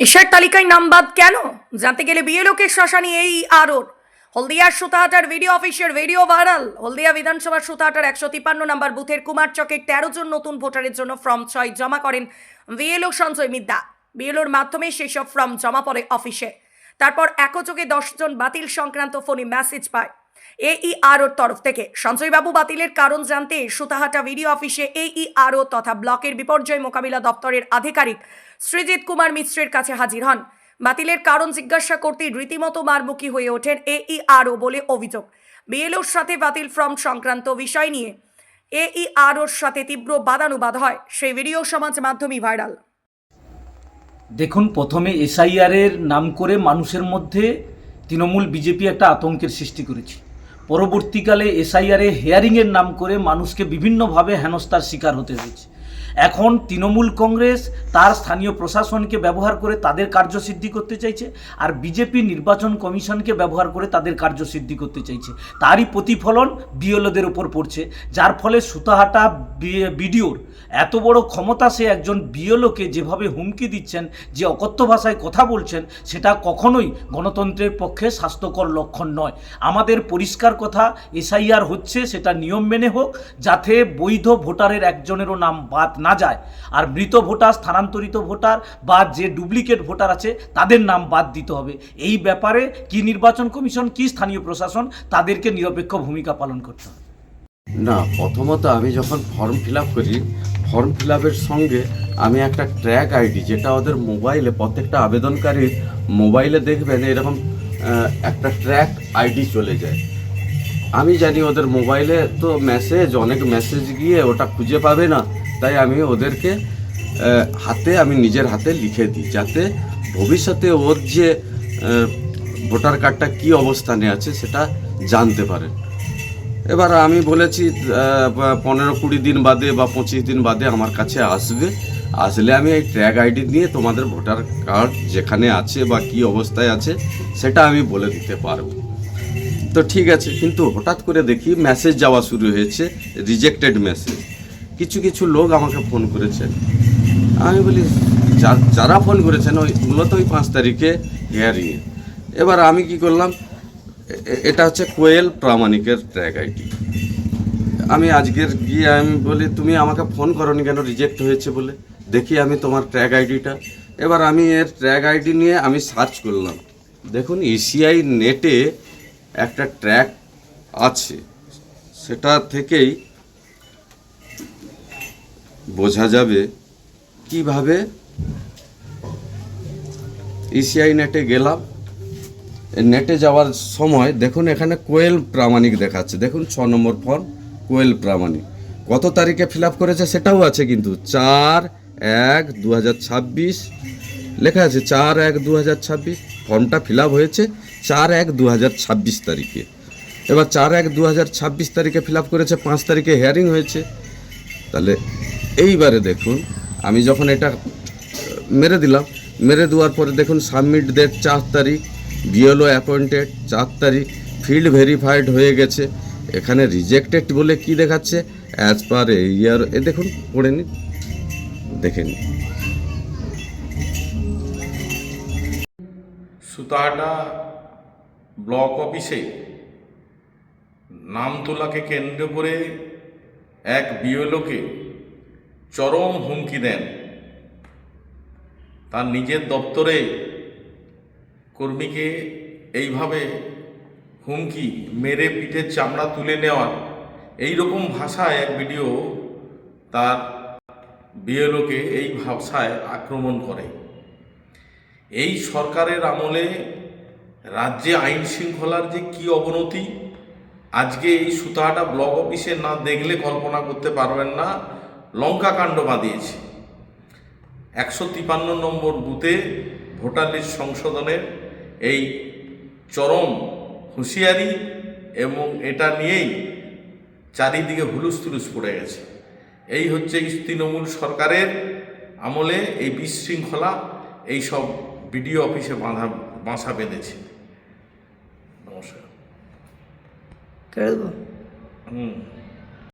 এশার তালিকায় নাম বাদ কেন জানতে গেলে বিএলওকে শ্মশানী এই আরোর হলদিয়ার সুতাহাটার ভিডিও অফিসের ভিডিও ভাইরাল। হলদিয়া বিধানসভার সুতাহাটার 153 নম্বর বুথের কুমারচকের 13 জন নতুন ভোটারের জন্য ফর্ম 6 জমা করেন বিএলও সঞ্জয় মিদ্যা। বিএলওর মাধ্যমে সেই সব ফর্ম জমা পড়ে অফিসে। তারপর একযোগে 10 জন বাতিল সংক্রান্ত ফোনে মেসেজ পায় এইআরওর তরফ থেকে। সঞ্জয়বাবু বাতিলের কারণ জানতে সুতাহাটা ভিডিও অফিসে এইআরও তথা ব্লকের বিপর্যয় মোকাবিলা দপ্তরের আধিকারিক সৃজিত কুমার মিশ্রের কাছে হাজির হন। বাতিলের কারণ জিজ্ঞাসা করতে রীতিমতো মারমুখী হয়ে ওঠেন এইআরও বলে অভিযোগ। বিএলওর সাথে বাতিল ফর্ম সংক্রান্ত বিষয় নিয়ে এইআরওর সাথে তীব্র বাদানুবাদ হয়, সেই ভিডিও সমাজ মাধ্যমে ভাইরাল। দেখুন, প্রথমে এসআইআরের নাম করে মানুষের মধ্যে তৃণমূল বিজেপি একটা আতঙ্কের সৃষ্টি করেছে। পরবর্তীকালে এসআইআরে হেয়ারিংয়ের নাম করে মানুষকে বিভিন্নভাবে হেনস্থার শিকার হতে হয়েছে। এখন তৃণমূল কংগ্রেস তার স্থানীয় প্রশাসনকে ব্যবহার করে তাদের কার্যসিদ্ধি করতে চাইছে, আর বিজেপি নির্বাচন কমিশনকে ব্যবহার করে তাদের কার্যসিদ্ধি করতে চাইছে। তারই প্রতিফলন বিএলওদের উপর পড়ছে, যার ফলে সুতাহাটা বিডিওর এত বড় ক্ষমতা, সে একজন বিএলওকে যেভাবে হুমকি দিচ্ছেন, যে অকথ্য ভাষায় কথা বলছেন, সেটা কখনোই গণতন্ত্রের পক্ষে স্বাস্থ্যকর লক্ষণ নয়। আমাদের পরিষ্কার কথা, এসআইআর হচ্ছে, সেটা নিয়ম মেনে হোক, যাতে বৈধ ভোটারের একজনেরও নাম বাদ না যায়, আর মৃত ভোটার, স্থানান্তরিত ভোটার বা যে ডুপ্লিকেট ভোটার আছে তাদের নাম বাদ দিতে হবে। এই ব্যাপারে কি নির্বাচন কমিশন, কি স্থানীয় প্রশাসন, তাদেরকে নিরপেক্ষ ভূমিকা পালন করতে হবে। না, প্রথমত আমি যখন ফর্ম ফিল আপ করি, ফর্ম ফিল আপের সঙ্গে আমি একটা ট্র্যাক আইডি, যেটা ওদের মোবাইলে, প্রত্যেকটা আবেদনকারীর মোবাইলে দেখবেন এরকম একটা ট্র্যাক আইডি চলে যায়। আমি জানি ওদের মোবাইলে তো অনেক মেসেজ গিয়ে ওটা খুঁজে পাবে না, তাই আমি ওদেরকে আমি নিজের হাতে লিখে দিই, যাতে ভবিষ্যতে ওর যে ভোটার কার্ডটা কী অবস্থানে আছে সেটা জানতে পারেন। এবার আমি বলেছি 15-20 দিন বাদে বা 25 দিন বাদে আমার কাছে আসলে আমি এই ট্র্যাক আইডি নিয়ে তোমাদের ভোটার কার্ড যেখানে আছে বা কী অবস্থায় আছে সেটা আমি বলে দিতে পারবো। তো ঠিক আছে, কিন্তু হঠাৎ করে দেখি মেসেজ যাওয়া শুরু হয়েছে, রিজেক্টেড মেসেজ। কিছু লোক আমাকে ফোন করেছেন। আমি বলি যারা ফোন করেছেন মূলত ওই 5 তারিখে হিয়ারিংয়ে। এবার আমি কি করলাম, এটা হচ্ছে কোয়েল প্রামাণিকের ট্র্যাক আইডি। আমি আজকের গিয়ে আমি বলি, তুমি আমাকে ফোন করোনি কেন রিজেক্ট হয়েছে বলে? দেখি আমি তোমার ট্র্যাক আইডিটা। এবার আমি এর ট্র্যাক আইডি নিয়ে আমি সার্চ করলাম। দেখুন, ইসিআই নেটে একটা ট্র্যাক আছে, সেটা থেকেই বোঝা যাবে কিভাবে। ইসিআই নেটে গেলাম, নেটে যাওয়ার সময় দেখুন এখানে কোয়েল প্রামাণিক দেখাচ্ছে। দেখুন 6 নম্বর ফর্ম, কোয়েল প্রামাণিক কত তারিখে ফিল আপ করেছে সেটাও আছে, কিন্তু 4/1/2026 লেখা আছে। 4/1/2026 ফর্মটা ফিল আপ হয়েছে 4/1/2026 তারিখে। এবার 4/1/2026 তারিখে ফিল আপ করেছে, 5 তারিখে হিয়ারিং হয়েছে। তাহলে এইবারে দেখুন, আমি যখন এটা মেরে দিলাম, মেরে দেওয়ার পরে দেখুন সাবমিট ডেট 4 তারিখ, বিএলও অ্যাপয়েন্টেড 4 তারিখ, ফিল্ড ভেরিফাইড হয়ে গেছে। এখানে রিজেক্টেড বলে কি দেখাচ্ছে, অ্যাজ পার ইয়ার। দেখুন, পড়ে নিন, দেখে নিন। সুতাহাটা ব্লক অফিসে নাম তোলাকে কেন্দ্র করে এক বিএলওকে চরম হুমকি দেন। তার নিজের দপ্তরে কর্মীকে এইভাবে হুমকি, মেরে পিঠের চামড়া তুলে নেওয়ার এই রকম ভাষায় এক ভিডিও তার বিএলওকে এই ভাষায় আক্রমণ করে। এই সরকারের আমলে রাজ্যে আইন শৃঙ্খলার যে কী অবনতি, আজকে এই সুতাহাটা ব্লক অফিসে না দেখলে কল্পনা করতে পারবেন না। লঙ্কাকাণ্ড বাঁধিয়েছে। 153 নম্বর বুথে ভোটার লিস্ট সংশোধনের এই চরম হুঁশিয়ারি, এবং এটা নিয়েই চারিদিকে হুলুস্থুলুস পড়ে গেছে। এই হচ্ছে তৃণমূল সরকারের আমলে এই বিশৃঙ্খলা, এই সব বিডিও অফিসে বাসা বেঁধেছে। নমস্কার।